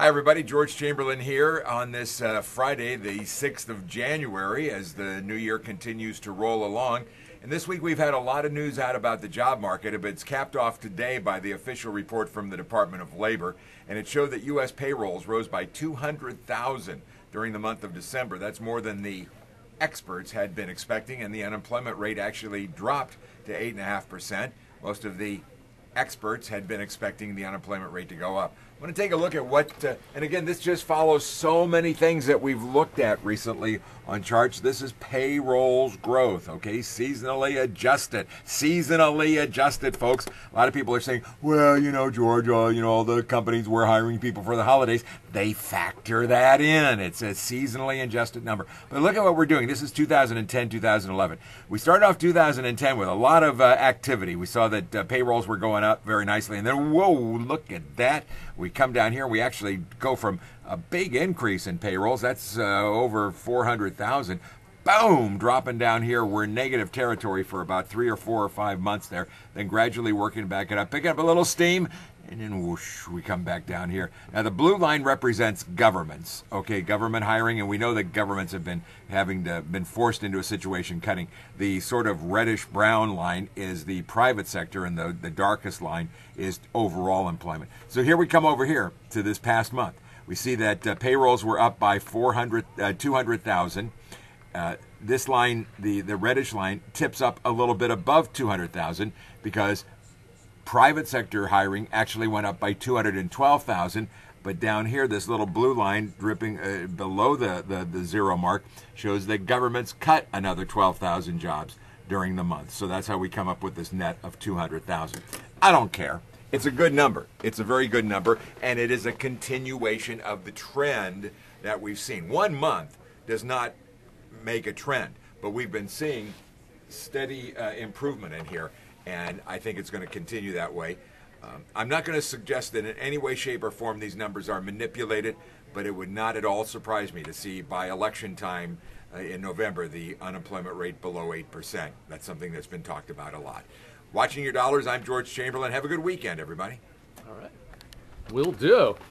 Hi, everybody. George Chamberlin here on this Friday, the 6th of January, as the new year continues to roll along. And this week we've had a lot of news out about the job market, but it's capped off today by the official report from the Department of Labor. And it showed that U.S. payrolls rose by 200,000 during the month of December. That's more than the experts had been expecting, and the unemployment rate actually dropped to 8.5%. Most of the experts had been expecting the unemployment rate to go up. I want to take a look at what, and again, this just follows so many things that we've looked at recently on charts. This is payrolls growth, okay? Seasonally adjusted, folks. A lot of people are saying, well, George, all the companies were hiring people for the holidays. They factor that in. It's a seasonally adjusted number. But look at what we're doing. This is 2010, 2011. We started off 2010 with a lot of activity. We saw that payrolls were going up very nicely. And then, whoa, look at that. We come down here, we actually go from a big increase in payrolls. That's over 400,000. Boom, dropping down here. We're in negative territory for about 3 or 4 or 5 months there. Then gradually working back it up, picking up a little steam, and then whoosh, we come back down here. Now the blue line represents governments, okay, government hiring, and we know that governments have been been forced into a situation cutting. The sort of reddish brown line is the private sector, and the darkest line is overall employment. So here we come over here to this past month. We see that payrolls were up by 200,000. This line, the reddish line, tips up a little bit above 200,000 because private sector hiring actually went up by 212,000. But down here, this little blue line dripping below the zero mark shows that governments cut another 12,000 jobs during the month. So that's how we come up with this net of 200,000. I don't care. It's a good number. It's a very good number, and it is a continuation of the trend that we've seen. 1 month does not make a trend, but we've been seeing steady improvement in here, and I think it's going to continue that way. I'm not going to suggest that in any way, shape, or form these numbers are manipulated, but it would not at all surprise me to see by election time in November the unemployment rate below 8%. That's something that's been talked about a lot. Watching Your Dollars, I'm George Chamberlin. Have a good weekend, everybody. All right. Will do.